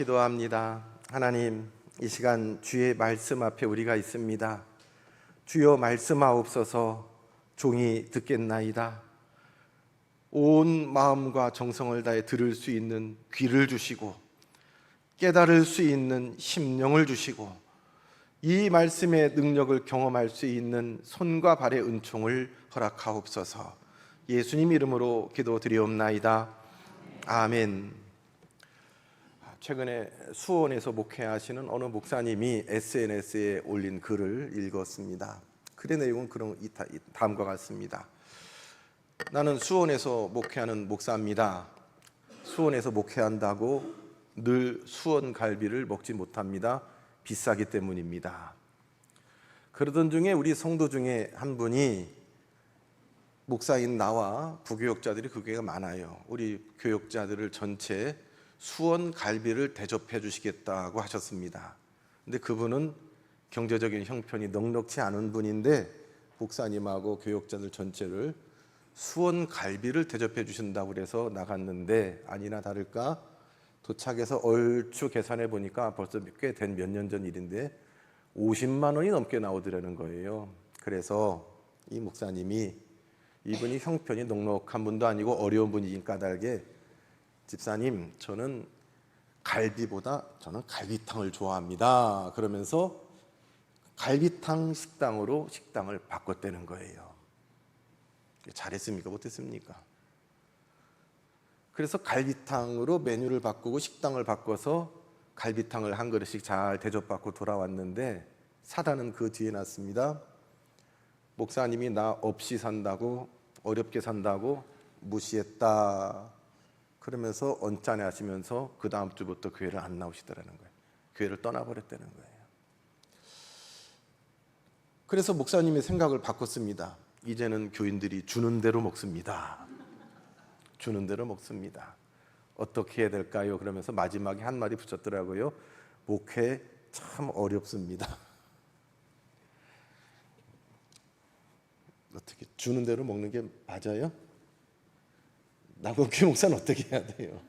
기도합니다. 하나님, 이 시간 주의 말씀 앞에 우리가 있습니다. 주여 말씀하옵소서. 종이 듣겠나이다. 온 마음과 정성을 다해 들을 수 있는 귀를 주시고 깨달을 수 있는 심령을 주시고 이 말씀의 능력을 경험할 수 있는 손과 발의 은총을 허락하옵소서. 예수님 이름으로 기도드리옵나이다. 아멘. 최근에 수원에서 목회하시는 어느 목사님이 SNS에 올린 글을 읽었습니다. 글의 내용은 다음과 같습니다. 나는 수원에서 목회하는 목사입니다. 수원에서 목회한다고 늘 수원 갈비를 먹지 못합니다. 비싸기 때문입니다. 그러던 중에 우리 성도 중에 한 분이, 목사인 나와 부교역자들이 그 교회가 많아요. 우리 교역자들을 전체 수원 갈비를 대접해 주시겠다고 하셨습니다. 근데 그분은 경제적인 형편이 넉넉지 않은 분인데 목사님하고 교역자들 전체를 수원 갈비를 대접해 주신다고 그래서 나갔는데, 아니나 다를까 도착해서 얼추 계산해 보니까 벌써 꽤 된 몇 년 전 일인데 50만 원이 넘게 나오더라는 거예요. 그래서 이 목사님이, 이분이 형편이 넉넉한 분도 아니고 어려운 분이긴 까닭에, 집사님, 저는 갈비보다 저는 갈비탕을 좋아합니다. 그러면서 갈비탕 식당으로 식당을 바꿨다는 거예요. 잘했습니까? 못했습니까? 그래서 갈비탕으로 메뉴를 바꾸고 식당을 바꿔서 갈비탕을 한 그릇씩 잘 대접받고 돌아왔는데, 사단은 그 뒤에 났습니다. 목사님이 나 없이 산다고, 어렵게 산다고 무시했다. 그러면서 언짢아 하시면서 그 다음 주부터 교회를 안 나오시더라는 거예요. 교회를 떠나버렸다는 거예요. 그래서 목사님의 생각을 바꿨습니다. 이제는 교인들이 주는 대로 먹습니다. 주는 대로 먹습니다. 어떻게 해야 될까요? 그러면서 마지막에 한 마디 붙였더라고요. 목회 참 어렵습니다. 어떻게 주는 대로 먹는 게 맞아요? 나국교 목사는 어떻게 해야 돼요?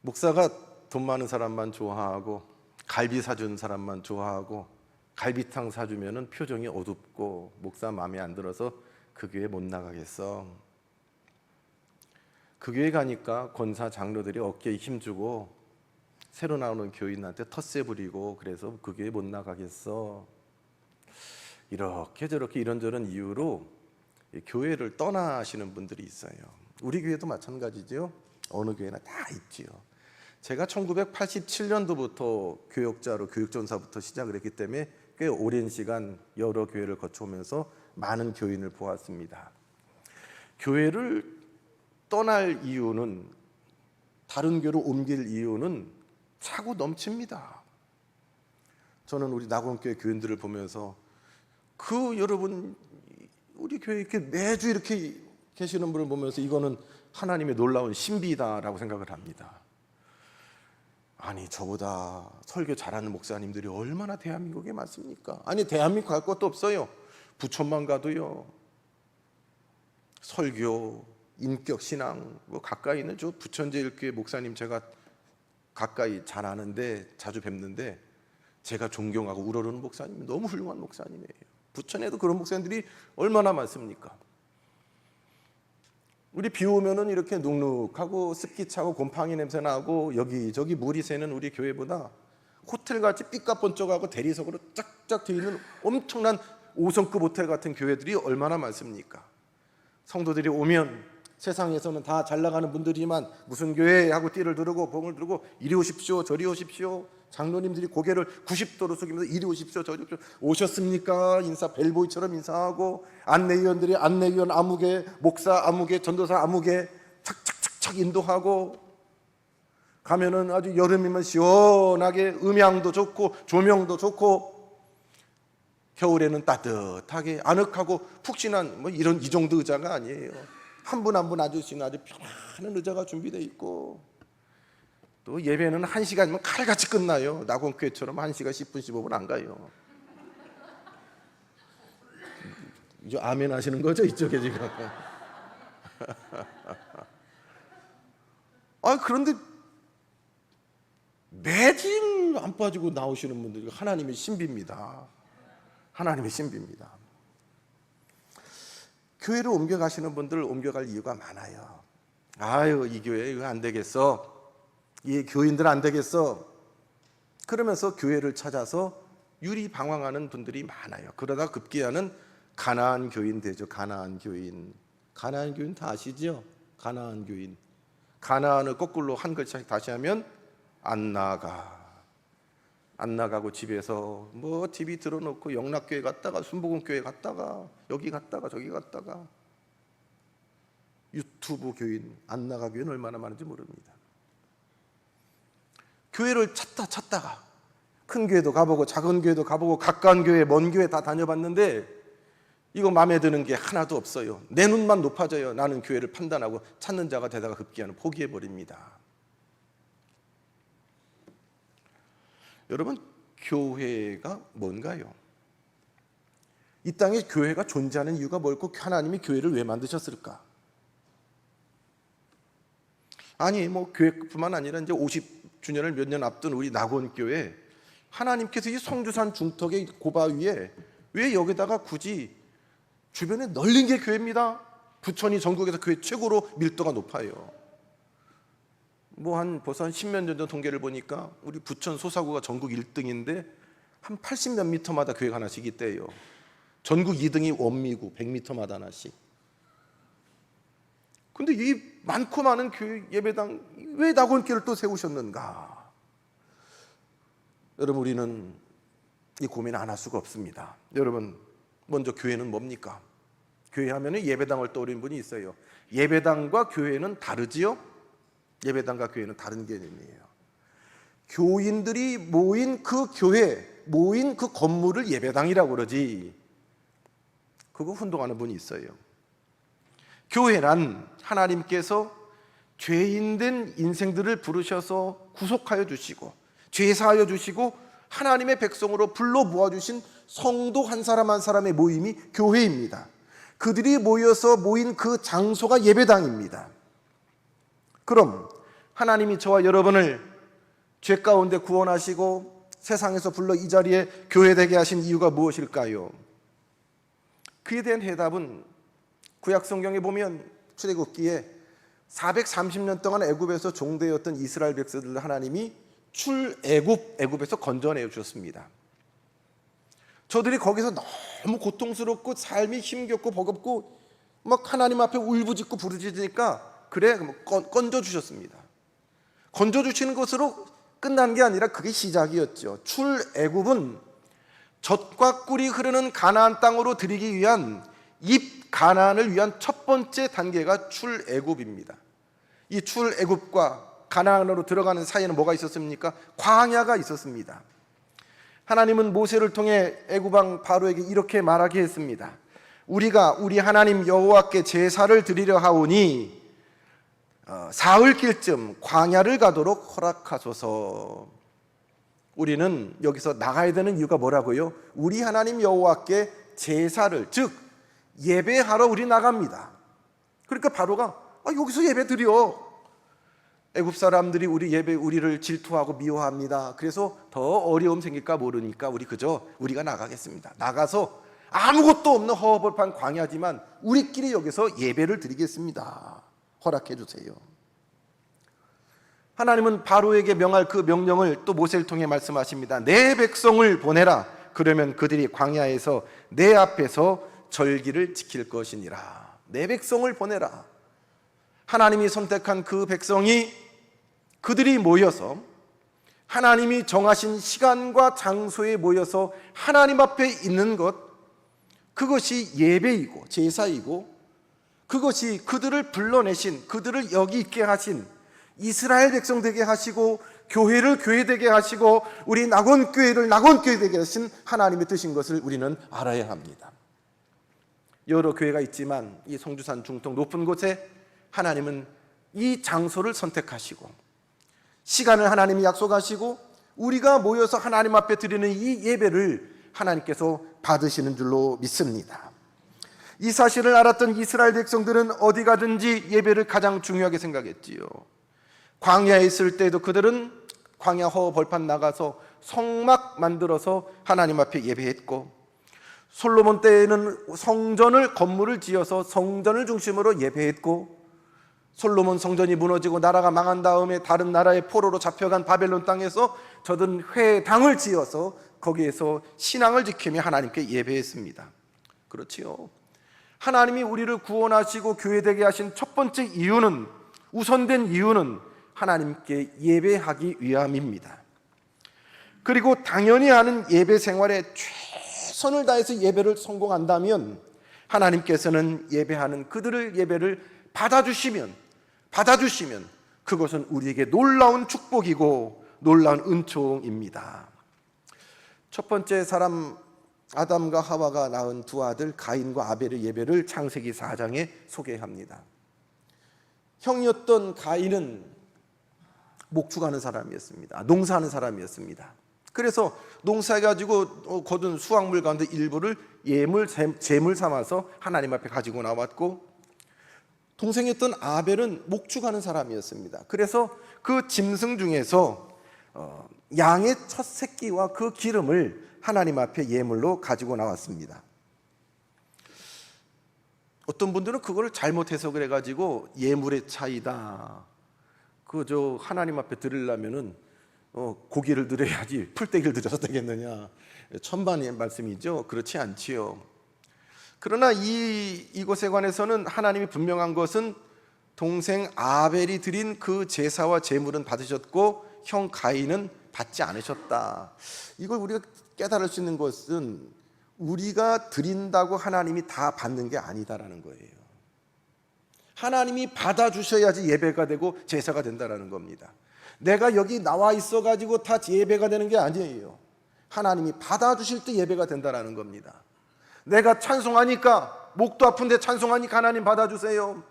목사가 돈 많은 사람만 좋아하고 갈비 사준 사람만 좋아하고 갈비탕 사주면은 표정이 어둡고 목사 마음에 안 들어서 그 교회 못 나가겠어. 그 교회 가니까 권사 장로들이 어깨에 힘주고 새로 나오는 교인한테 텃세 부리고 그래서 그 교회 못 나가겠어. 이렇게 저렇게 이런저런 이유로 교회를 떠나시는 분들이 있어요. 우리 교회도 마찬가지죠. 어느 교회나 다 있지요. 제가 1987년도부터 교역자로 교육전사부터 시작을 했기 때문에 꽤 오랜 시간 여러 교회를 거쳐오면서 많은 교인을 보았습니다. 교회를 떠날 이유는, 다른 교회로 옮길 이유는 차고 넘칩니다. 저는 우리 낙원교회 교인들을 보면서 여러분 우리 교회 이렇게 매주 이렇게 계시는 분을 보면서 이거는 하나님의 놀라운 신비다라고 생각을 합니다. 아니, 저보다 설교 잘하는 목사님들이 얼마나 대한민국에 많습니까? 아니, 대한민국 갈 것도 없어요. 부천만 가도요. 설교, 인격 신앙 가까이 있는 저 부천제일교회 목사님 제가 가까이 잘 아는데, 자주 뵙는데 제가 존경하고 우러르는 목사님, 너무 훌륭한 목사님이에요. 부천에도 그런 목사님들이 얼마나 많습니까? 우리 비 오면은 이렇게 눅눅하고 습기 차고 곰팡이 냄새 나고 여기저기 물이 새는 우리 교회보다 호텔같이 삐까번쩍하고 대리석으로 쫙쫙 되어 있는 엄청난 5성급 호텔 같은 교회들이 얼마나 많습니까? 성도들이 오면 세상에서는 다 잘 나가는 분들이지만 무슨 교회 하고 띠를 두르고 봉을 두르고 이리 오십시오 저리 오십시오, 장로님들이 고개를 90도로 숙이면서 이리 오십시오 저리 오십시오, 오셨습니까? 인사 벨보이처럼 인사하고, 안내위원들이 안내위원 아무개, 목사 아무개, 전도사 아무개 착착착착 인도하고, 가면은 아주 여름이면 시원하게 음향도 좋고 조명도 좋고, 겨울에는 따뜻하게 아늑하고 푹신한 이 정도 의자가 아니에요. 한 분 한 분 앉을 수 있는 아주 편안한 의자가 준비되어 있고, 또 예배는 1시간이면 칼같이 끝나요. 낙원교회처럼 1시간 10분 15분 안 가요. 이제 아멘 하시는 거죠? 이쪽에 지금. 그런데 매진 안 빠지고 나오시는 분들이 하나님의 신비입니다. 하나님의 신비입니다. 교회를 옮겨가시는 분들 옮겨갈 이유가 많아요. 아유, 이 교회 이거 안 되겠어, 이 교인들 안 되겠어, 그러면서 교회를 찾아서 유리방황하는 분들이 많아요. 그러다 급기야는 가나안 교인 되죠. 가나안 교인. 가나안 교인 다 아시죠? 가나안 교인. 가나안을 거꾸로 한 글자 다시 하면 안 나가. 안 나가고 집에서 뭐 TV 틀어놓고 영락교회 갔다가 순복음교회 갔다가 여기 갔다가 저기 갔다가, 유튜브 교인, 안 나가 교인 얼마나 많은지 모릅니다. 교회를 찾다가 큰 교회도 가보고 작은 교회도 가보고 가까운 교회 먼 교회 다 다녀봤는데 이거 마음에 드는 게 하나도 없어요. 내 눈만 높아져요. 나는 교회를 판단하고 찾는 자가 되다가 급기야는 포기해버립니다. 여러분, 교회가 뭔가요? 이 땅에 교회가 존재하는 이유가 뭘까? 하나님이 교회를 왜 만드셨을까? 아니, 뭐 교회뿐만 아니라 이제 50주년을 몇 년 앞둔 우리 낙원교회, 하나님께서 이 성주산 중턱의 고바 위에 왜 여기다가 굳이 주변에 널린 게 교회입니다. 부천이 전국에서 교회 최고로 밀도가 높아요. 벌써 한 10몇 년 전 통계를 보니까 우리 부천 소사구가 전국 1등인데 한 80몇 미터마다 교회가 하나씩 있대요. 전국 2등이 원미구 100미터마다 하나씩. 근데 이 많고 많은 교회 예배당 왜 낙원교회를 또 세우셨는가? 여러분, 우리는 이 고민 안 할 수가 없습니다. 여러분, 먼저 교회는 뭡니까? 교회 하면 예배당을 떠올리는 분이 있어요. 예배당과 교회는 다르지요? 예배당과 교회는 다른 개념이에요. 교인들이 모인 그 교회, 모인 그 건물을 예배당이라고 그러지, 그거 혼동하는 분이 있어요. 교회란 하나님께서 죄인된 인생들을 부르셔서 구속하여 주시고 죄사하여 주시고 하나님의 백성으로 불러 모아주신 성도 한 사람 한 사람의 모임이 교회입니다. 그들이 모여서 모인 그 장소가 예배당입니다. 그럼 하나님이 저와 여러분을 죄 가운데 구원하시고 세상에서 불러 이 자리에 교회되게 하신 이유가 무엇일까요? 그에 대한 해답은 구약 성경에 보면 출애굽기에 430년 동안 애굽에서 종되었던 이스라엘 백성들을 하나님이 애굽에서 건져내 주셨습니다. 저들이 거기서 너무 고통스럽고 삶이 힘겹고 버겁고 막 하나님 앞에 울부짖고 부르짖으니까 그래 건져 주셨습니다. 건져 주시는 것으로 끝난 게 아니라 그게 시작이었죠. 출애굽은 젖과 꿀이 흐르는 가나안 땅으로 들이기 위한 입 가나안을 위한 첫 번째 단계가 출애굽입니다. 이 출애굽과 가나안으로 들어가는 사이에는 뭐가 있었습니까? 광야가 있었습니다. 하나님은 모세를 통해 애굽 왕 바로에게 이렇게 말하게 했습니다. 우리가 우리 하나님 여호와께 제사를 드리려 하오니 사흘길쯤 광야를 가도록 허락하소서. 우리는 여기서 나가야 되는 이유가 뭐라고요? 우리 하나님 여호와께 제사를, 즉 예배하러 우리 나갑니다. 그러니까 바로가 여기서 예배 드려. 애굽 사람들이 우리를 질투하고 미워합니다. 그래서 더 어려움 생길까 모르니까 우리가 나가겠습니다. 나가서 아무것도 없는 허허벌판 광야지만 우리끼리 여기서 예배를 드리겠습니다. 허락해 주세요. 하나님은 바로에게 명할 그 명령을 또 모세를 통해 말씀하십니다. 내 백성을 보내라. 그러면 그들이 광야에서 내 앞에서 절기를 지킬 것이니라. 내 백성을 보내라. 하나님이 선택한 그 백성이, 그들이 모여서 하나님이 정하신 시간과 장소에 모여서 하나님 앞에 있는 것, 그것이 예배이고 제사이고, 그것이 그들을 불러내신, 그들을 여기 있게 하신, 이스라엘 백성 되게 하시고 교회를 교회되게 하시고 우리 낙원교회를 낙원교회 되게 하신 하나님의 뜻인 것을 우리는 알아야 합니다. 여러 교회가 있지만 이 성주산 중턱 높은 곳에 하나님은 이 장소를 선택하시고 시간을 하나님이 약속하시고 우리가 모여서 하나님 앞에 드리는 이 예배를 하나님께서 받으시는 줄로 믿습니다. 이 사실을 알았던 이스라엘 백성들은 어디 가든지 예배를 가장 중요하게 생각했지요. 광야에 있을 때도 그들은 광야 허 벌판 나가서 성막 만들어서 하나님 앞에 예배했고, 솔로몬 때에는 성전을 건물을 지어서 성전을 중심으로 예배했고, 솔로몬 성전이 무너지고 나라가 망한 다음에 다른 나라의 포로로 잡혀간 바벨론 땅에서 저들은 회당을 지어서 거기에서 신앙을 지키며 하나님께 예배했습니다. 그렇지요. 하나님이 우리를 구원하시고 교회되게 하신 첫 번째 이유는, 우선된 이유는 하나님께 예배하기 위함입니다. 그리고 당연히 하는 예배 생활에 최선을 다해서 예배를 성공한다면 하나님께서는 예배하는 그들의 예배를 받아주시면 그것은 우리에게 놀라운 축복이고 놀라운 은총입니다. 첫 번째 사람 아담과 하와가 낳은 두 아들 가인과 아벨의 예배를 창세기 4장에 소개합니다. 형이었던 가인은 목축하는 사람이었습니다. 농사하는 사람이었습니다. 그래서 농사해가지고 거둔 수확물 가운데 일부를 제물 삼아서 하나님 앞에 가지고 나왔고, 동생이었던 아벨은 목축하는 사람이었습니다. 그래서 그 짐승 중에서 양의 첫 새끼와 그 기름을 하나님 앞에 예물로 가지고 나왔습니다. 어떤 분들은 그거를 잘못 해석을 해가지고 예물의 차이다, 그저 하나님 앞에 드리려면은 고기를 드려야지 풀떼기를 드려서 되겠느냐, 천반의 말씀이죠. 그렇지 않지요. 그러나 이곳에 관해서는 하나님이 분명한 것은 동생 아벨이 드린 그 제사와 제물은 받으셨고 형 가인은 받지 않으셨다. 이걸 우리가 깨달을 수 있는 것은 우리가 드린다고 하나님이 다 받는 게 아니다라는 거예요. 하나님이 받아주셔야지 예배가 되고 제사가 된다라는 겁니다. 내가 여기 나와 있어가지고 다 예배가 되는 게 아니에요. 하나님이 받아주실 때 예배가 된다라는 겁니다. 내가 찬송하니까, 목도 아픈데 찬송하니까 하나님 받아주세요.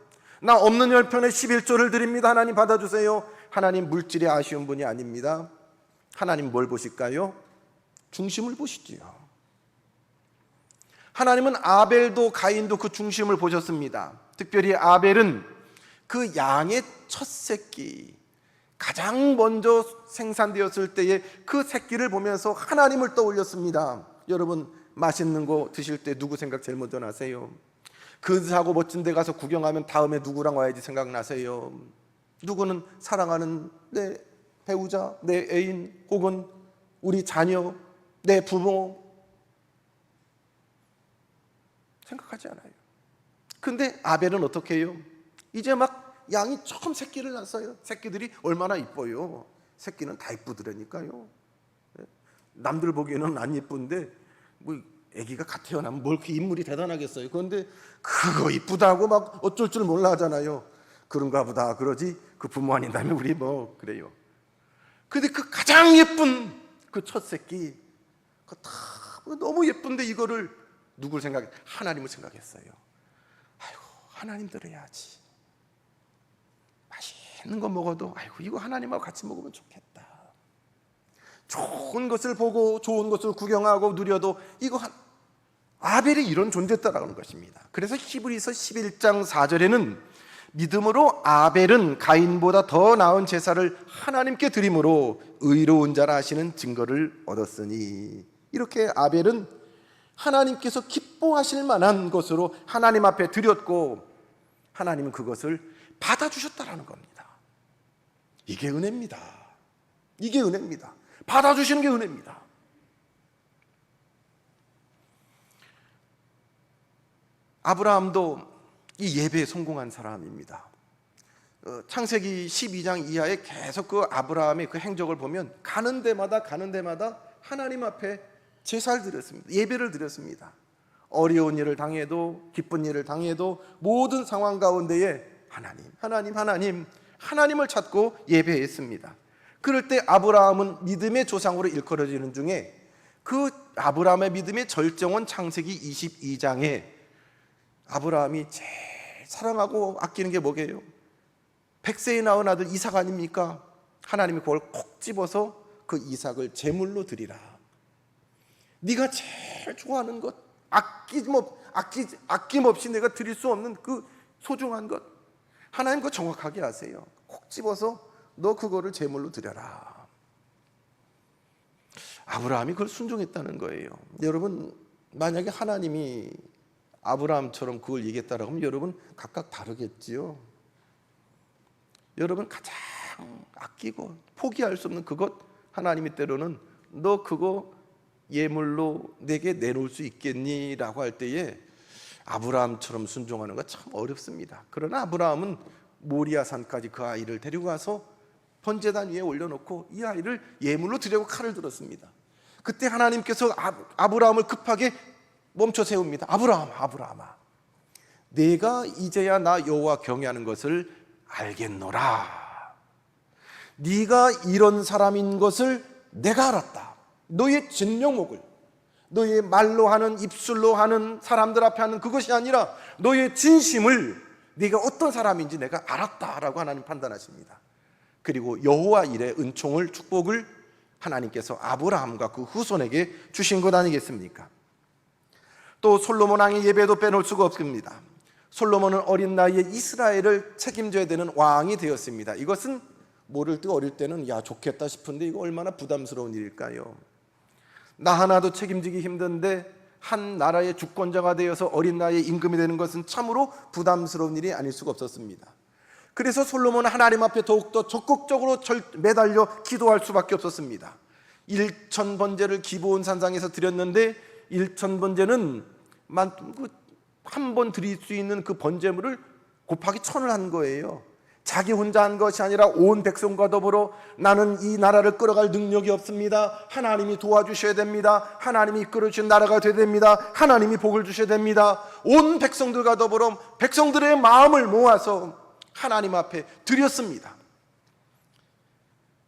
나 없는 열편에 11조를 드립니다. 하나님 받아주세요. 하나님 물질이 아쉬운 분이 아닙니다. 하나님 뭘 보실까요? 중심을 보시지요. 하나님은 아벨도 가인도 그 중심을 보셨습니다. 특별히 아벨은 그 양의 첫 새끼, 가장 먼저 생산되었을 때의 그 새끼를 보면서 하나님을 떠올렸습니다. 여러분, 맛있는 거 드실 때 누구 생각 제일 먼저 나세요? 근사하고 멋진 데 가서 구경하면 다음에 누구랑 와야지 생각나세요? 누구는 사랑하는 내 배우자, 내 애인, 혹은 우리 자녀, 내 부모 생각하지 않아요. 근데 아벨은 어떻게 해요? 이제 막 양이 처음 새끼를 낳았어요. 새끼들이 얼마나 이뻐요. 새끼는 다 이쁘더라니까요. 남들 보기에는 안 이쁜데 뭐 아기가 갓 태어나면 뭘 그렇게 인물이 대단하겠어요. 그런데 그거 이쁘다고 막 어쩔 줄 몰라 하잖아요. 그런가 보다 그러지, 그 부모 아닌다면 우리 뭐 그래요. 근데 그 가장 예쁜 그 첫 새끼, 그 다 너무 예쁜데 이거를 누굴 생각해? 하나님을 생각했어요. 아이고, 하나님 들어야지. 맛있는 거 먹어도 아이고 이거 하나님하고 같이 먹으면 좋겠다. 좋은 것을 보고 좋은 것을 구경하고 누려도 이거 아벨이 이런 존재였다라는 것입니다. 그래서 히브리서 11장 4절에는 믿음으로 아벨은 가인보다 더 나은 제사를 하나님께 드림으로 의로운 자라 하시는 증거를 얻었으니, 이렇게 아벨은 하나님께서 기뻐하실 만한 것으로 하나님 앞에 드렸고 하나님은 그것을 받아주셨다라는 겁니다. 이게 은혜입니다. 이게 은혜입니다. 받아주시는 게 은혜입니다. 아브라함도 이 예배에 성공한 사람입니다. 창세기 12장 이하에 계속 그 아브라함의 그 행적을 보면 가는 데마다 하나님 앞에 제사를 드렸습니다. 예배를 드렸습니다. 어려운 일을 당해도 기쁜 일을 당해도 모든 상황 가운데에 하나님을 찾고 예배했습니다. 그럴 때 아브라함은 믿음의 조상으로 일컬어지는 중에 그 아브라함의 믿음의 절정은 창세기 22장에 아브라함이 제일 사랑하고 아끼는 게 뭐게요? 100세에 낳은 아들 이삭 아닙니까? 하나님이 그걸 콕 집어서 그 이삭을 제물로 드리라. 네가 제일 좋아하는 것, 아낌없이 내가 드릴 수 없는 그 소중한 것, 하나님 그거 정확하게 아세요. 콕 집어서 너 그거를 제물로 드려라. 아브라함이 그걸 순종했다는 거예요. 여러분, 만약에 하나님이 아브라함처럼 그걸 얘기했다라고 하면 여러분 각각 다르겠지요. 여러분 가장 아끼고 포기할 수 없는 그것, 하나님이 때로는 너 그거 예물로 내게 내놓을 수 있겠니? 라고 할 때에 아브라함처럼 순종하는 거 참 어렵습니다. 그러나 아브라함은 모리아 산까지 그 아이를 데리고 가서 번제단 위에 올려놓고 이 아이를 예물로 드리려고 칼을 들었습니다. 그때 하나님께서 아브라함을 급하게 멈춰 세웁니다. 아브라함아, 내가 이제야 나 여호와 경외하는 것을 알겠노라. 네가 이런 사람인 것을 내가 알았다. 너의 진명목을, 너의 말로 하는, 입술로 하는, 사람들 앞에 하는 그것이 아니라 너의 진심을, 네가 어떤 사람인지 내가 알았다라고 하나님 판단하십니다. 그리고 여호와 일의 은총을, 축복을 하나님께서 아브라함과 그 후손에게 주신 것 아니겠습니까? 또 솔로몬 왕의 예배도 빼놓을 수가 없습니다. 솔로몬은 어린 나이에 이스라엘을 책임져야 되는 왕이 되었습니다. 이것은 모를 때 어릴 때는 야 좋겠다 싶은데 이거 얼마나 부담스러운 일일까요? 나 하나도 책임지기 힘든데 한 나라의 주권자가 되어서 어린 나이에 임금이 되는 것은 참으로 부담스러운 일이 아닐 수가 없었습니다. 그래서 솔로몬은 하나님 앞에 더욱더 적극적으로 매달려 기도할 수밖에 없었습니다. 1,000번제를 기브온 산상에서 드렸는데 1,000번제는 한 번 드릴 수 있는 그 번제물을 곱하기 1,000을 한 거예요. 자기 혼자 한 것이 아니라 온 백성과 더불어 나는 이 나라를 끌어갈 능력이 없습니다. 하나님이 도와주셔야 됩니다. 하나님이 이끌어주신 나라가 되어야 됩니다. 하나님이 복을 주셔야 됩니다. 온 백성들과 더불어 백성들의 마음을 모아서 하나님 앞에 드렸습니다.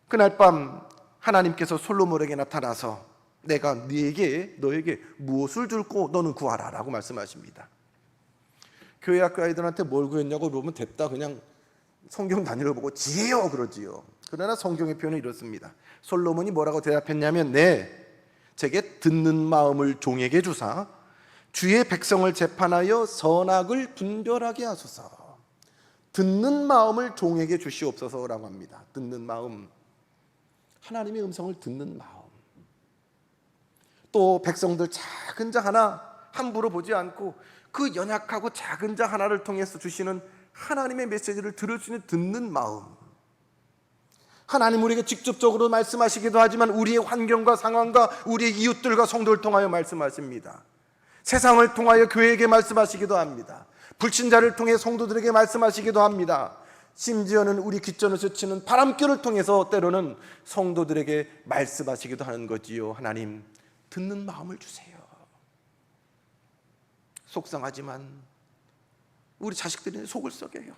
그날 밤 하나님께서 솔로몬에게 나타나서 내가 너에게 무엇을 줄고 너는 구하라 라고 말씀하십니다. 교회 학교 아이들한테 뭘 구했냐고 물어보면 됐다 그냥 성경 단위를 보고 지혜요 그러지요. 그러나 성경의 표현은 이렇습니다. 솔로몬이 뭐라고 대답했냐면 제게 듣는 마음을 종에게 주사 주의 백성을 재판하여 선악을 분별하게 하소서. 듣는 마음을 종에게 주시옵소서라고 합니다. 듣는 마음, 하나님의 음성을 듣는 마음. 또 백성들 작은 자 하나 함부로 보지 않고 그 연약하고 작은 자 하나를 통해서 주시는 하나님의 메시지를 들을 수 있는 듣는 마음. 하나님 우리에게 직접적으로 말씀하시기도 하지만 우리의 환경과 상황과 우리의 이웃들과 성도를 통하여 말씀하십니다. 세상을 통하여 교회에게 말씀하시기도 합니다. 불신자를 통해 성도들에게 말씀하시기도 합니다. 심지어는 우리 귓전을 스치는 바람결을 통해서 때로는 성도들에게 말씀하시기도 하는 거지요. 하나님 듣는 마음을 주세요. 속상하지만 우리 자식들이 속을 썩여요.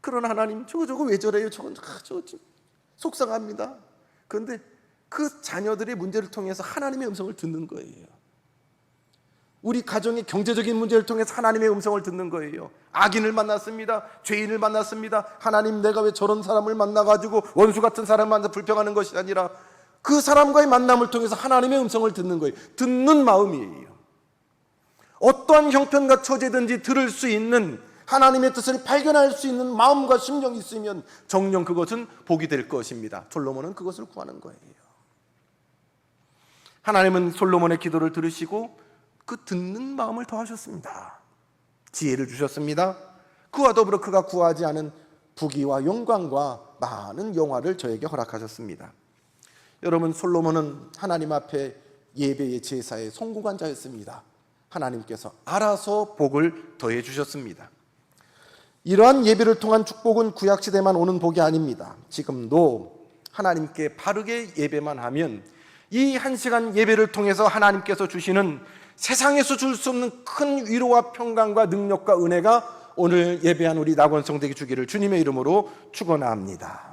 그러나 하나님 저거 왜 저래요? 저거 속상합니다. 그런데 그 자녀들의 문제를 통해서 하나님의 음성을 듣는 거예요. 우리 가정의 경제적인 문제를 통해서 하나님의 음성을 듣는 거예요. 악인을 만났습니다. 죄인을 만났습니다. 하나님 내가 왜 저런 사람을 만나가지고 원수 같은 사람을 만나 불평하는 것이 아니라 그 사람과의 만남을 통해서 하나님의 음성을 듣는 거예요. 듣는 마음이에요. 어떠한 형편과 처지든지 들을 수 있는 하나님의 뜻을 발견할 수 있는 마음과 심령이 있으면 정녕 그것은 복이 될 것입니다. 솔로몬은 그것을 구하는 거예요. 하나님은 솔로몬의 기도를 들으시고 그 듣는 마음을 더하셨습니다. 지혜를 주셨습니다. 그와 더불어 그가 구하지 않은 부귀와 영광과 많은 영화를 저에게 허락하셨습니다. 여러분, 솔로몬은 하나님 앞에 예배의 제사의 성공한 자였습니다. 하나님께서 알아서 복을 더해 주셨습니다. 이러한 예배를 통한 축복은 구약시대만 오는 복이 아닙니다. 지금도 하나님께 바르게 예배만 하면 이 1시간 예배를 통해서 하나님께서 주시는 세상에서 줄 수 없는 큰 위로와 평강과 능력과 은혜가 오늘 예배한 우리 낙원성대기 주기를 주님의 이름으로 축원합니다.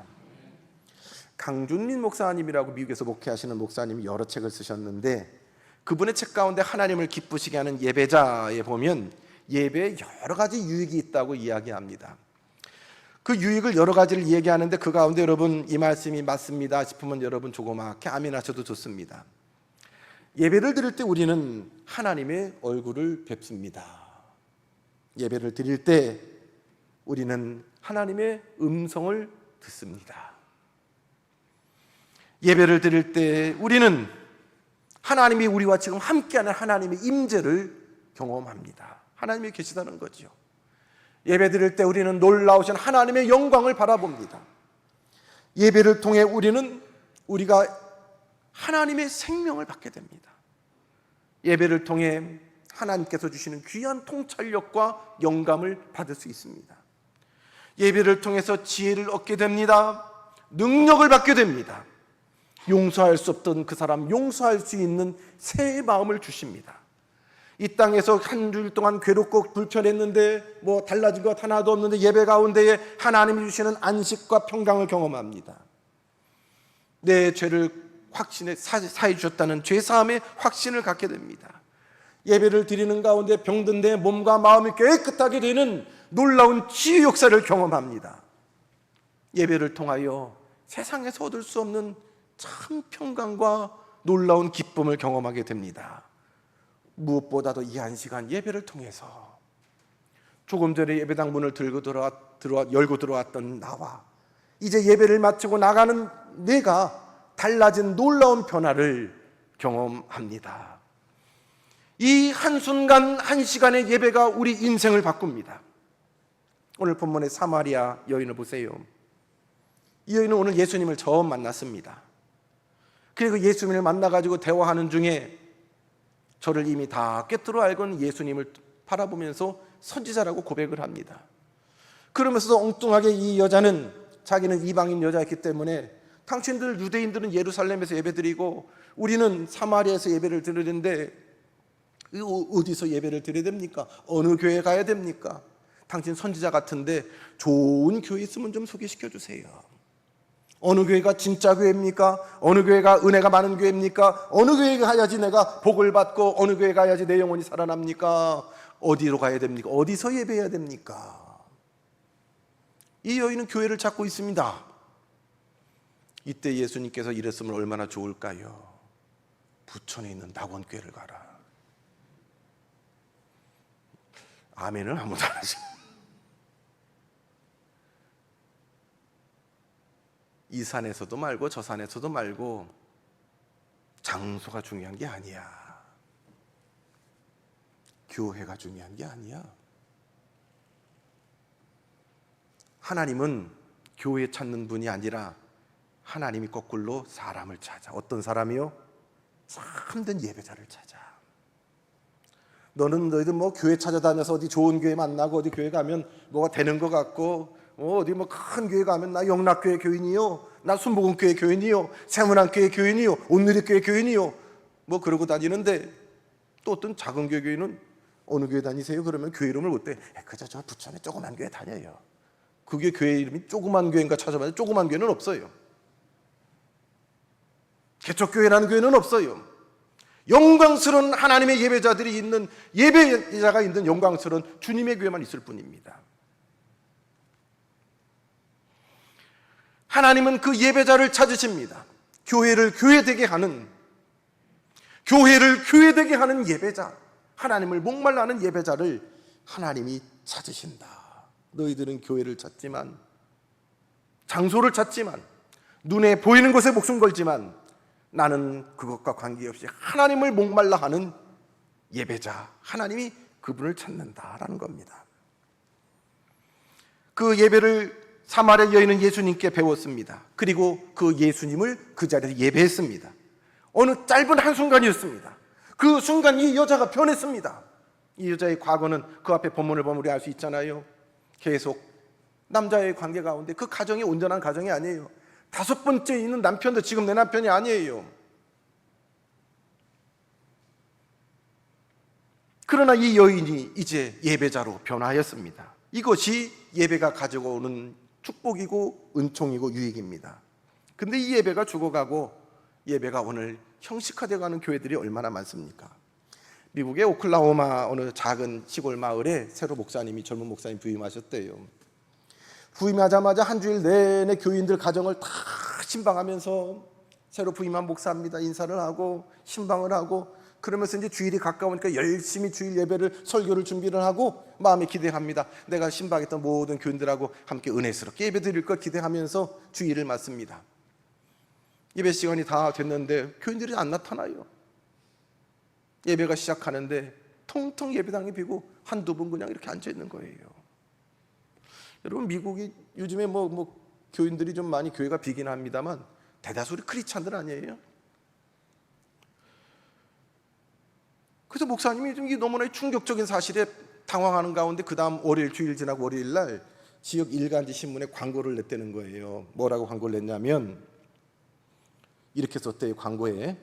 강준민 목사님이라고 미국에서 목회하시는 목사님이 여러 책을 쓰셨는데 그분의 책 가운데 하나님을 기쁘시게 하는 예배자에 보면 예배에 여러 가지 유익이 있다고 이야기합니다. 그 유익을 여러 가지를 얘기하는데 그 가운데 여러분 이 말씀이 맞습니다 싶으면 여러분 조그맣게 아멘 하셔도 좋습니다. 예배를 드릴 때 우리는 하나님의 얼굴을 뵙습니다. 예배를 드릴 때 우리는 하나님의 음성을 듣습니다. 예배를 드릴 때 우리는 하나님이 우리와 지금 함께하는 하나님의 임재를 경험합니다. 하나님이 계시다는 거죠. 예배 드릴 때 우리는 놀라우신 하나님의 영광을 바라봅니다. 예배를 통해 우리가 하나님의 생명을 받게 됩니다. 예배를 통해 하나님께서 주시는 귀한 통찰력과 영감을 받을 수 있습니다. 예배를 통해서 지혜를 얻게 됩니다. 능력을 받게 됩니다. 용서할 수 없던 그 사람 용서할 수 있는 새 마음을 주십니다. 이 땅에서 한 주일 동안 괴롭고 불편했는데 달라진 것 하나도 없는데 예배 가운데에 하나님이 주시는 안식과 평강을 경험합니다. 내 죄를 사해 주셨다는 죄사함의 확신을 갖게 됩니다. 예배를 드리는 가운데 병든 내 몸과 마음이 깨끗하게 되는 놀라운 치유 역사를 경험합니다. 예배를 통하여 세상에서 얻을 수 없는 참 평강과 놀라운 기쁨을 경험하게 됩니다. 무엇보다도 이 한 시간 예배를 통해서 조금 전에 예배당 문을 열고 들어왔던 나와 이제 예배를 마치고 나가는 내가 달라진 놀라운 변화를 경험합니다. 이 한순간 한 시간의 예배가 우리 인생을 바꿉니다. 오늘 본문의 사마리아 여인을 보세요. 이 여인은 오늘 예수님을 처음 만났습니다. 그리고 예수님을 만나가지고 대화하는 중에 저를 이미 다 꿰뚫어 알고는 예수님을 바라보면서 선지자라고 고백을 합니다. 그러면서도 엉뚱하게 이 여자는 자기는 이방인 여자였기 때문에 당신들 유대인들은 예루살렘에서 예배드리고 우리는 사마리아에서 예배를 드리는데 어디서 예배를 드려야 됩니까? 어느 교회 가야 됩니까? 당신 선지자 같은데 좋은 교회 있으면 좀 소개시켜 주세요. 어느 교회가 진짜 교회입니까? 어느 교회가 은혜가 많은 교회입니까? 어느 교회에 가야지 내가 복을 받고 어느 교회에 가야지 내 영혼이 살아납니까? 어디로 가야 됩니까? 어디서 예배해야 됩니까? 이 여인은 교회를 찾고 있습니다. 이때 예수님께서 이랬으면 얼마나 좋을까요? 부천에 있는 낙원교회를 가라. 아멘을 아무도 안 하죠. 이 산에서도 말고 저 산에서도 말고 장소가 중요한 게 아니야. 교회가 중요한 게 아니야. 하나님은 교회 찾는 분이 아니라 하나님이 거꾸로 사람을 찾아. 어떤 사람이요? 참된 예배자를 찾아. 너희들 교회 찾아다녀서 어디 좋은 교회 만나고 어디 교회 가면 뭐가 되는 것 같고 어디 큰 교회 가면 나 영락교회 교인이요, 나 순복음교회 교인이요, 세문안교회 교인이요, 온누리교회 교인이요 그러고 다니는데 또 어떤 작은 교회는 어느 교회 다니세요? 그러면 교회 이름을 못 대. 그저 저 부천에 조그만 교회 다녀요. 그게 교회 이름이 조그만 교회인가 찾아봐요. 조그만 교회는 없어요. 개척교회라는 교회는 없어요. 영광스러운 하나님의 예배자들이 있는, 예배자가 있는 영광스러운 주님의 교회만 있을 뿐입니다. 하나님은 그 예배자를 찾으십니다. 교회를 교회되게 하는 예배자, 하나님을 목말라 하는 예배자를 하나님이 찾으신다. 너희들은 교회를 찾지만, 장소를 찾지만, 눈에 보이는 곳에 목숨 걸지만 나는 그것과 관계없이 하나님을 목말라 하는 예배자, 하나님이 그분을 찾는다라는 겁니다. 그 예배를 사마리아 여인은 예수님께 배웠습니다. 그리고 그 예수님을 그 자리에서 예배했습니다. 어느 짧은 한순간이었습니다. 그 순간 이 여자가 변했습니다. 이 여자의 과거는 그 앞에 본문을 보면 우리 알 수 있잖아요. 계속 남자의 관계 가운데 그 가정이 온전한 가정이 아니에요. 5번째 있는 남편도 지금 내 남편이 아니에요. 그러나 이 여인이 이제 예배자로 변화하였습니다. 이것이 예배가 가지고 오는 축복이고 은총이고 유익입니다. 근데 이 예배가 죽어가고 예배가 오늘 형식화되어가는 교회들이 얼마나 많습니까? 미국의 오클라호마 어느 작은 시골 마을에 새로 젊은 목사님 부임하셨대요. 부임하자마자 한 주일 내내 교인들 가정을 다 신방하면서 새로 부임한 목사입니다 인사를 하고 신방을 하고 그러면서 이제 주일이 가까우니까 열심히 주일 예배를 설교를 준비를 하고 마음에 기대합니다. 내가 신방했던 모든 교인들하고 함께 은혜스럽게 예배 드릴 걸 기대하면서 주일을 맞습니다. 예배 시간이 다 됐는데 교인들이 안 나타나요. 예배가 시작하는데 텅텅 예배당이 비고 한두 분 그냥 이렇게 앉아 있는 거예요. 여러분, 미국이 요즘에 교인들이 좀 많이 교회가 비긴 합니다만 대다수는 크리스찬들 아니에요? 그래서 목사님이 좀 너무나 충격적인 사실에 당황하는 가운데 그 다음 월요일, 주일 지나고 월요일 날 지역 일간지 신문에 광고를 냈다는 거예요. 뭐라고 광고를 냈냐면 이렇게 썼대요. 광고에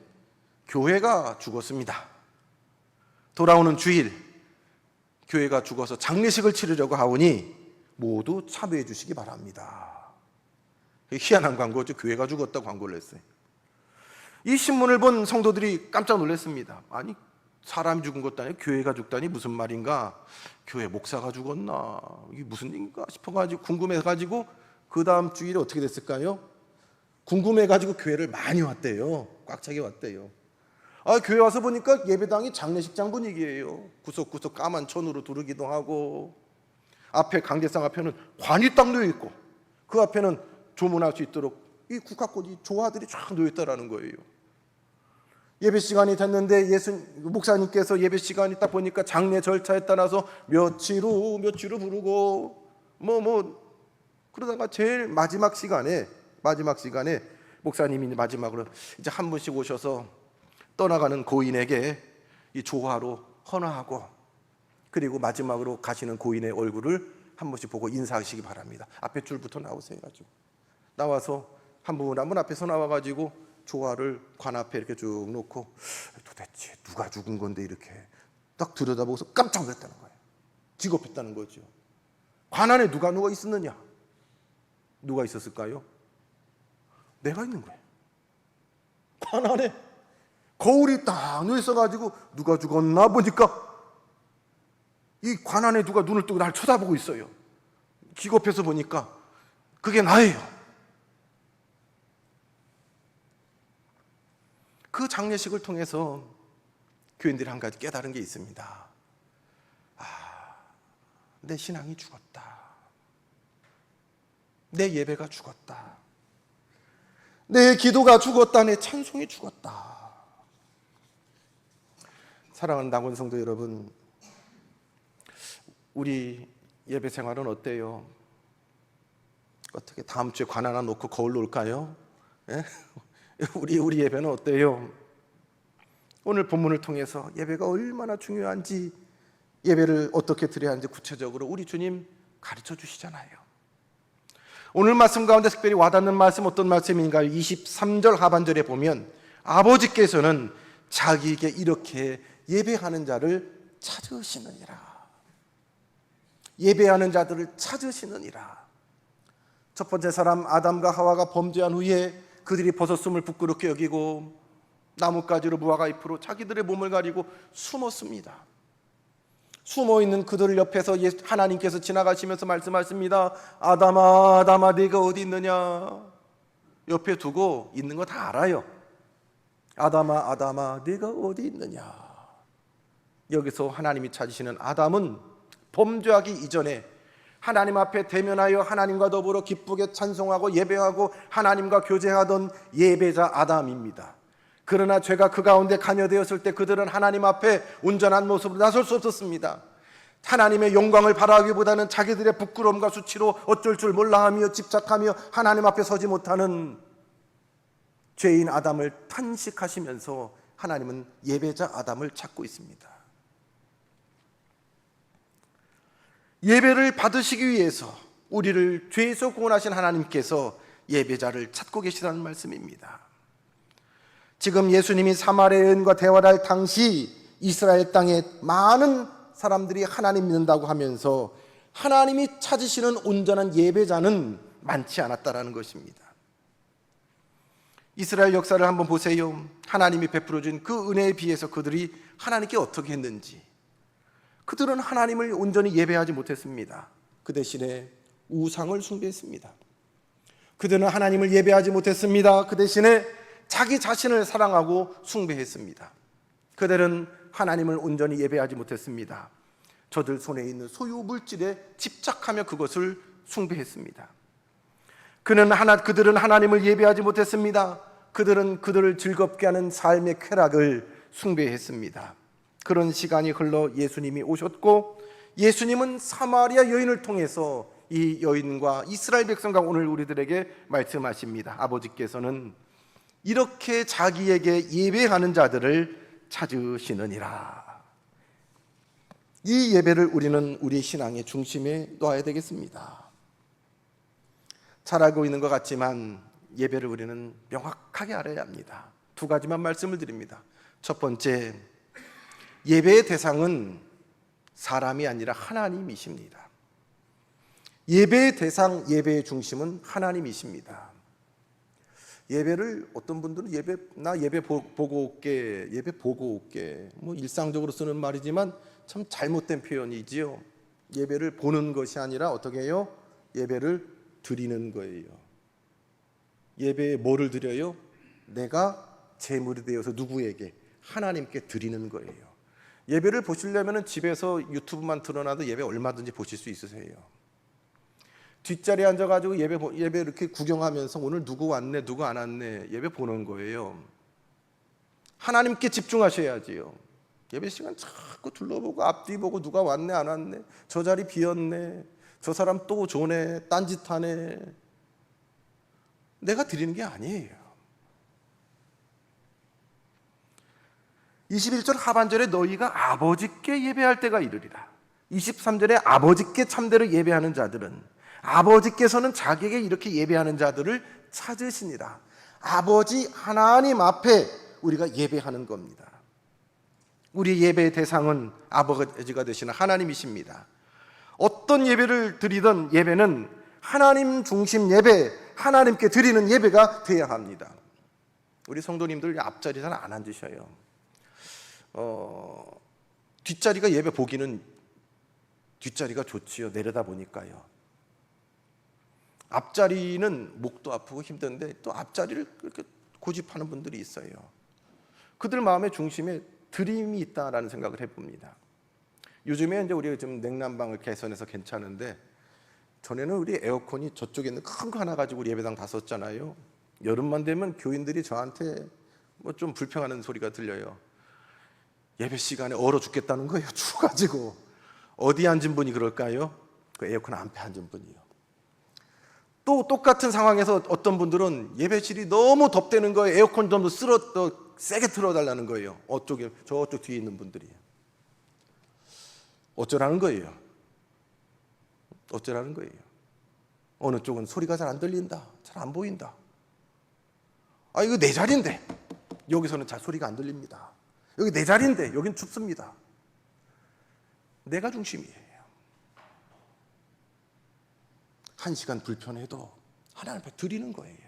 교회가 죽었습니다. 돌아오는 주일 교회가 죽어서 장례식을 치르려고 하오니 모두 참여해 주시기 바랍니다. 희한한 광고죠. 교회가 죽었다 광고를 했어요. 이 신문을 본 성도들이 깜짝 놀랐습니다. 아니, 사람이 죽은 것도 아니고 교회가 죽다니 무슨 말인가? 교회 목사가 죽었나? 이게 무슨 일인가 싶어가지고 궁금해가지고 그 다음 주일에 어떻게 됐을까요? 궁금해가지고 교회를 많이 왔대요. 꽉 차게 왔대요. 교회 와서 보니까 예배당이 장례식장 분위기예요. 구석구석 까만 천으로 두르기도 하고, 앞에 강제상 앞에는 관이 딱 놓여 있고 그 앞에는 조문할 수 있도록 이 국화꽃이 조화들이 쫙 놓여 있다라는 거예요. 예배 시간이 됐는데 목사님께서 예배 시간이 딱 보니까 장례 절차에 따라서 며칠 후 부르고 그러다가 제일 마지막 시간에 목사님이 마지막으로 이제 한 분씩 오셔서 떠나가는 고인에게 이 조화로 헌화하고, 그리고 마지막으로 가시는 고인의 얼굴을 한 번씩 보고 인사하시기 바랍니다. 앞에 줄부터 나오세요. 가지고 나와서 한 분 앞에서 나와가지고 조화를 관 앞에 이렇게 쭉 놓고 도대체 누가 죽은 건데 이렇게 딱 들여다보고서 깜짝 놀랐다는 거예요. 기겁했다는 거죠. 관 안에 누가 있었느냐? 누가 있었을까요? 내가 있는 거예요. 관 안에 거울이 딱 누워 있어가지고 누가 죽었나 보니까 이 관 안에 누가 눈을 뜨고 날 쳐다보고 있어요. 기겁해서 보니까 그게 나예요. 그 장례식을 통해서 교인들이 한 가지 깨달은 게 있습니다. 내 신앙이 죽었다. 내 예배가 죽었다. 내 기도가 죽었다. 내 찬송이 죽었다. 사랑하는 남은 성도 여러분, 우리 예배 생활은 어때요? 어떻게 다음 주에 관 하나 놓고 거울 놓을까요? 예? 우리 예배는 어때요? 오늘 본문을 통해서 예배가 얼마나 중요한지, 예배를 어떻게 드려야 하는지 구체적으로 우리 주님 가르쳐 주시잖아요. 오늘 말씀 가운데 특별히 와닿는 말씀 어떤 말씀인가요? 23절 하반절에 보면 아버지께서는 자기에게 이렇게 예배하는 자를 찾으시느니라. 예배하는 자들을 찾으시느니라. 첫 번째 사람 아담과 하와가 범죄한 후에 그들이 벗었음을 부끄럽게 여기고 나뭇가지로 무화과 잎으로 자기들의 몸을 가리고 숨었습니다. 숨어있는 그들 옆에서 하나님께서 지나가시면서 말씀하십니다. 아담아, 아담아, 네가 어디 있느냐? 옆에 두고 있는 거 다 알아요. 아담아, 아담아, 네가 어디 있느냐? 여기서 하나님이 찾으시는 아담은 범죄하기 이전에 하나님 앞에 대면하여 하나님과 더불어 기쁘게 찬송하고 예배하고 하나님과 교제하던 예배자 아담입니다. 그러나 죄가 그 가운데 관여되었을 때 그들은 하나님 앞에 온전한 모습으로 나설 수 없었습니다. 하나님의 영광을 바라기보다는 자기들의 부끄러움과 수치로 어쩔 줄 몰라하며 집착하며 하나님 앞에 서지 못하는 죄인 아담을 탄식하시면서 하나님은 예배자 아담을 찾고 있습니다. 예배를 받으시기 위해서 우리를 죄에서 구원하신 하나님께서 예배자를 찾고 계시다는 말씀입니다. 지금 예수님이 사마리아의 여인과 대화를 할 당시 이스라엘 땅에 많은 사람들이 하나님 믿는다고 하면서 하나님이 찾으시는 온전한 예배자는 많지 않았다라는 것입니다. 이스라엘 역사를 한번 보세요. 하나님이 베풀어 준 그 은혜에 비해서 그들이 하나님께 어떻게 했는지. 그들은 하나님을 온전히 예배하지 못했습니다. 그 대신에 우상을 숭배했습니다. 그들은 하나님을 예배하지 못했습니다. 그 대신에 자기 자신을 사랑하고 숭배했습니다. 그들은 하나님을 온전히 예배하지 못했습니다. 저들 손에 있는 소유 물질에 집착하며 그것을 숭배했습니다. 그들은 하나님을 예배하지 못했습니다. 그들은 그들을 즐겁게 하는 삶의 쾌락을 숭배했습니다. 그런 시간이 흘러 예수님이 오셨고, 예수님은 사마리아 여인을 통해서 이 여인과 이스라엘 백성과 오늘 우리들에게 말씀하십니다. 아버지께서는 이렇게 자기에게 예배하는 자들을 찾으시느니라. 이 예배를 우리는 우리 신앙의 중심에 놓아야 되겠습니다. 잘 알고 있는 것 같지만 예배를 우리는 명확하게 알아야 합니다. 두 가지만 말씀을 드립니다. 첫 번째, 예배의 대상은 사람이 아니라 하나님이십니다. 예배의 대상, 예배의 중심은 하나님이십니다. 예배를 어떤 분들은 예배 보고 올게 뭐 일상적으로 쓰는 말이지만 참 잘못된 표현이지요. 예배를 보는 것이 아니라 어떻게 해요? 예배를 드리는 거예요. 예배에 뭐를 드려요? 내가 제물이 되어서 누구에게? 하나님께 드리는 거예요. 예배를 보시려면 집에서 유튜브만 틀어놔도 예배 얼마든지 보실 수 있으세요. 뒷자리에 앉아가지고 예배 이렇게 구경하면서 오늘 누구 왔네, 누구 안 왔네, 예배 보는 거예요. 하나님께 집중하셔야지요. 예배 시간 자꾸 둘러보고 앞뒤 보고 누가 왔네, 안 왔네, 저 자리 비었네, 저 사람 또 조네, 딴짓하네. 내가 드리는 게 아니에요. 21절 하반절에 너희가 아버지께 예배할 때가 이르리라. 23절에 아버지께 참되로 예배하는 자들은 아버지께서는 자기에게 이렇게 예배하는 자들을 찾으시니라. 아버지 하나님 앞에 우리가 예배하는 겁니다. 우리 예배의 대상은 아버지가 되시는 하나님이십니다. 어떤 예배를 드리든 예배는 하나님 중심 예배, 하나님께 드리는 예배가 되어야 합니다. 우리 성도님들 앞자리 잘 안 앉으셔요. 뒷자리가 예배 보기는 뒷자리가 좋지요. 내려다 보니까요. 앞자리는 목도 아프고 힘든데 또 앞자리를 그렇게 고집하는 분들이 있어요. 그들 마음의 중심에 드림이 있다라는 생각을 해봅니다. 요즘에 이제 우리가 좀 냉난방을 개선해서 괜찮은데, 전에는 우리 에어컨이 저쪽에 있는 큰 거 하나 가지고 우리 예배당 다 썼잖아요. 여름만 되면 교인들이 저한테 뭐 좀 불평하는 소리가 들려요. 예배 시간에 얼어 죽겠다는 거예요. 추워가지고. 어디 앉은 분이 그럴까요? 그 에어컨 앞에 앉은 분이요. 또 똑같은 상황에서 어떤 분들은 예배실이 너무 덥다는 거예요. 에어컨 좀 더 세게 틀어달라는 거예요. 저쪽 뒤에 있는 분들이. 어쩌라는 거예요? 어쩌라는 거예요? 어느 쪽은 소리가 잘 안 들린다, 잘 안 보인다. 아, 이거 내 자리인데 여기서는 잘 소리가 안 들립니다. 여기 내 자리인데 여긴 춥습니다. 내가 중심이에요. 한 시간 불편해도 하나님 앞에 드리는 거예요.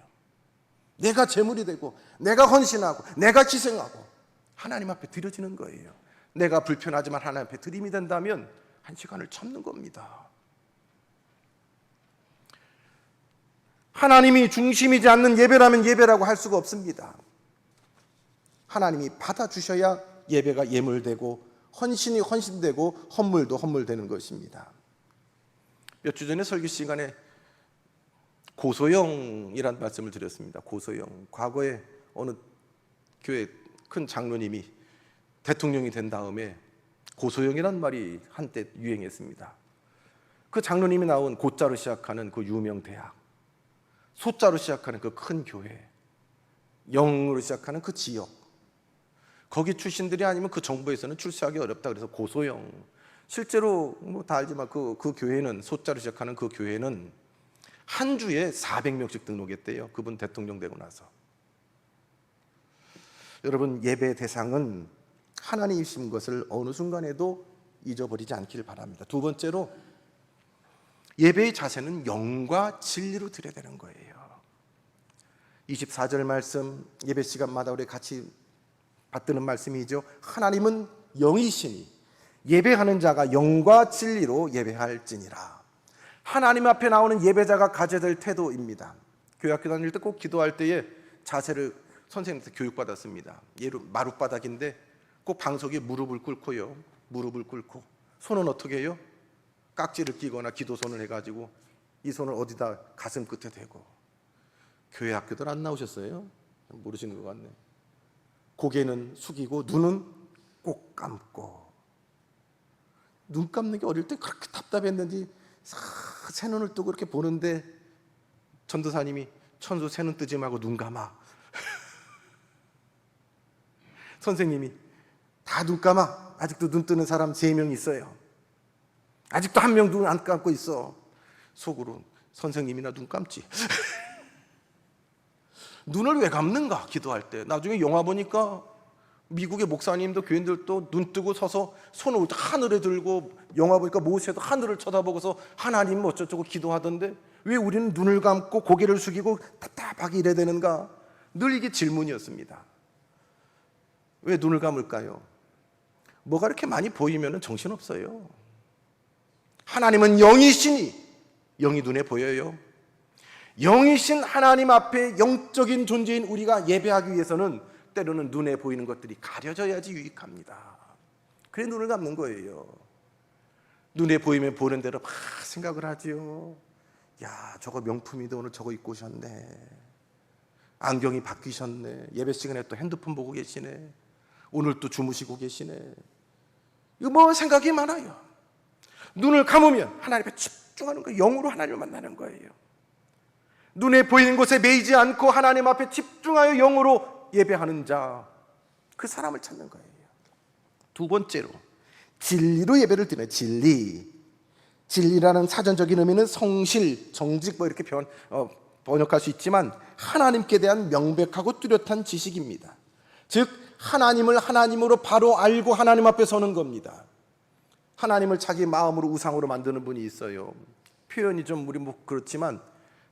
내가 제물이 되고 내가 헌신하고 내가 희생하고 하나님 앞에 드려지는 거예요. 내가 불편하지만 하나님 앞에 드림이 된다면 한 시간을 참는 겁니다. 하나님이 중심이지 않는 예배라면 예배라고 할 수가 없습니다. 하나님이 받아주셔야 예배가 예물되고 헌신이 헌신되고 헌물도 헌물되는 것입니다. 몇 주 전에 설교 시간에 고소영이라는 말씀을 드렸습니다. 고소영. 과거에 어느 교회 큰 장로님이 대통령이 된 다음에 고소영이라는 말이 한때 유행했습니다. 그 장로님이 나온 고자로 시작하는 그 유명 대학, 소자로 시작하는 그 큰 교회, 영으로 시작하는 그 지역, 거기 출신들이 아니면 그 정부에서는 출세하기 어렵다 그래서 고소영. 실제로 뭐 다 알지만 그 교회는, 소자로 시작하는 그 교회는 한 주에 400명씩 등록했대요. 그분 대통령 되고 나서. 여러분, 예배 대상은 하나님이신 것을 어느 순간에도 잊어버리지 않기를 바랍니다. 두 번째로, 예배의 자세는 영과 진리로 드려야 되는 거예요. 24절 말씀, 예배 시간마다 우리 같이 받드는 말씀이죠. 하나님은 영이시니 예배하는 자가 영과 진리로 예배할지니라. 하나님 앞에 나오는 예배자가 가져야 될 태도입니다. 교회학교 다닐 때 꼭 기도할 때에 자세를 선생님한테 교육받았습니다. 예로 마룻바닥인데 꼭 방석에 무릎을 꿇고요. 무릎을 꿇고 손은 어떻게 해요? 깍지를 끼거나 기도손을 해가지고 이 손을 어디다 가슴 끝에 대고. 교회 학교들 안 나오셨어요? 모르시는 것 같네. 고개는 숙이고 눈은 꼭 감고. 눈 감는 게 어릴 때 그렇게 답답했는지 새 눈을 뜨고 이렇게 보는데 전도사님이 천수 새 눈 뜨지 말고 눈 감아. 선생님이 다 눈 감아. 아직도 눈 뜨는 사람 3명 있어요. 아직도 1명 눈 안 감고 있어. 속으로 선생님이나 눈 감지. 눈을 왜 감는가 기도할 때. 나중에 영화 보니까 미국의 목사님도 교인들도 눈 뜨고 서서 손을 하늘에 들고, 영화 보니까 모세도 하늘을 쳐다보고서 하나님 어쩌고 기도하던데 왜 우리는 눈을 감고 고개를 숙이고 답답하게 이래야 되는가? 늘 이게 질문이었습니다. 왜 눈을 감을까요? 뭐가 이렇게 많이 보이면 정신없어요. 하나님은 영이시니 영이 눈에 보여요. 영이신 하나님 앞에 영적인 존재인 우리가 예배하기 위해서는 때로는 눈에 보이는 것들이 가려져야지 유익합니다. 그래 눈을 감는 거예요. 눈에 보이면 보는 대로 막 생각을 하지요. 야, 저거 명품이다. 오늘 저거 입고 오셨네. 안경이 바뀌셨네. 예배 시간에 또 핸드폰 보고 계시네. 오늘 또 주무시고 계시네. 이거 뭐 생각이 많아요. 눈을 감으면 하나님 앞에 집중하는 거예요. 영으로 하나님을 만나는 거예요. 눈에 보이는 곳에 매이지 않고 하나님 앞에 집중하여 영으로 예배하는 자, 그 사람을 찾는 거예요. 두 번째로 진리로 예배를 드리는 진리. 진리라는 사전적인 의미는 성실, 정직 뭐 이렇게 번역할 수 있지만 하나님께 대한 명백하고 뚜렷한 지식입니다. 즉 하나님을 하나님으로 바로 알고 하나님 앞에 서는 겁니다. 하나님을 자기 마음으로 우상으로 만드는 분이 있어요. 표현이 좀 우리 뭐 그렇지만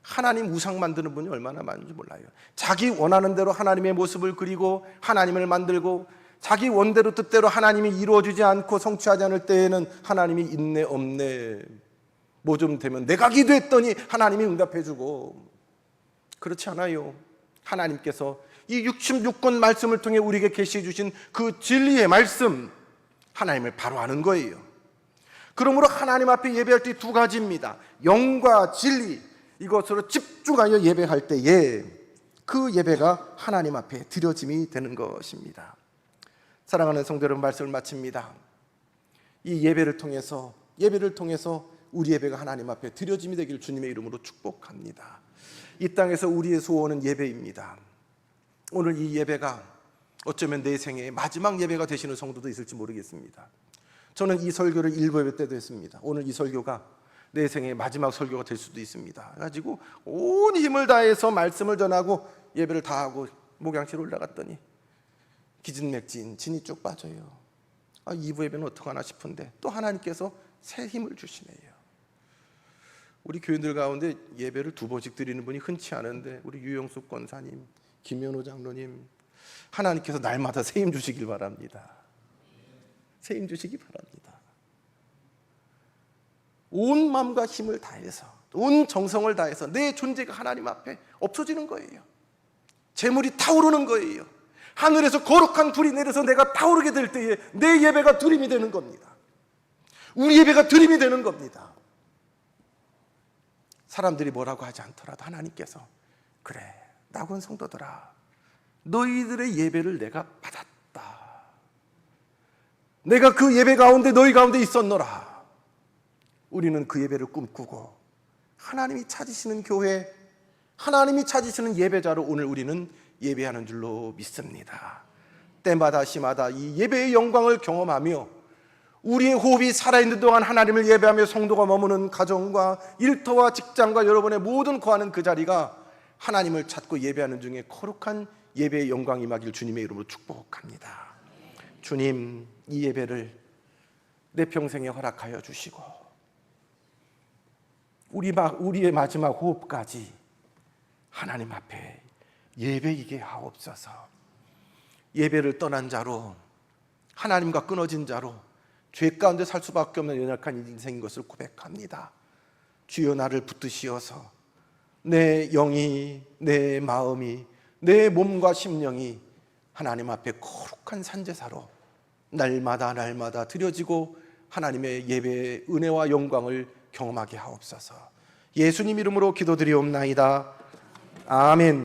하나님 우상 만드는 분이 얼마나 많은지 몰라요. 자기 원하는 대로 하나님의 모습을 그리고 하나님을 만들고 자기 원대로 뜻대로 하나님이 이루어지지 않고 성취하지 않을 때에는 하나님이 있네 없네, 뭐 좀 되면 내가 기도했더니 하나님이 응답해주고. 그렇지 않아요. 하나님께서 이 66권 말씀을 통해 우리에게 계시해 주신 그 진리의 말씀, 하나님을 바로 아는 거예요. 그러므로 하나님 앞에 예배할 때 두 가지입니다. 영과 진리, 이것으로 집중하여 예배할 때에 그 예배가 하나님 앞에 드려짐이 되는 것입니다. 사랑하는 성도 여러분, 말씀을 마칩니다. 이 예배를 통해서 우리 예배가 하나님 앞에 드려짐이 되기를 주님의 이름으로 축복합니다. 이 땅에서 우리의 소원은 예배입니다. 오늘 이 예배가 어쩌면 내 생애의 마지막 예배가 되시는 성도도 있을지 모르겠습니다. 저는 이 설교를 일부 예배 때도 했습니다. 오늘 이 설교가 내 생의 마지막 설교가 될 수도 있습니다. 그래가지고 온 힘을 다해서 말씀을 전하고 예배를 다 하고 목양실 올라갔더니 기진맥진, 진이 쭉 빠져요. 2부 예배는 어떡하나 싶은데 또 하나님께서 새 힘을 주시네요. 우리 교인들 가운데 예배를 2번씩 드리는 분이 흔치 않은데 우리 유영숙 권사님, 김현호 장로님, 하나님께서 날마다 새 힘 주시길 바랍니다. 새 힘 주시기 바랍니다. 온 마음과 힘을 다해서, 온 정성을 다해서 내 존재가 하나님 앞에 없어지는 거예요. 재물이 타오르는 거예요. 하늘에서 거룩한 불이 내려서 내가 타오르게 될 때에 내 예배가 드림이 되는 겁니다. 우리 예배가 드림이 되는 겁니다. 사람들이 뭐라고 하지 않더라도 하나님께서 그래, 나군 성도들아, 너희들의 예배를 내가 받았다. 내가 그 예배 가운데 너희 가운데 있었노라. 우리는 그 예배를 꿈꾸고 하나님이 찾으시는 교회, 하나님이 찾으시는 예배자로 오늘 우리는 예배하는 줄로 믿습니다. 때마다 시마다 이 예배의 영광을 경험하며 우리의 호흡이 살아있는 동안 하나님을 예배하며 성도가 머무는 가정과 일터와 직장과 여러분의 모든 거하는 그 자리가 하나님을 찾고 예배하는 중에 거룩한 예배의 영광이 임하길 주님의 이름으로 축복합니다. 주님, 이 예배를 내 평생에 허락하여 주시고 우리의 마지막 호흡까지 하나님 앞에 예배이게 하옵소서. 예배를 떠난 자로, 하나님과 끊어진 자로 죄 가운데 살 수밖에 없는 연약한 인생인 것을 고백합니다. 주여, 나를 붙드시어서 내 영이, 내 마음이, 내 몸과 심령이 하나님 앞에 거룩한 산제사로 날마다 드려지고 하나님의 예배의 은혜와 영광을 경험하게 하옵소서. 예수님 이름으로 기도드리옵나이다. 아멘.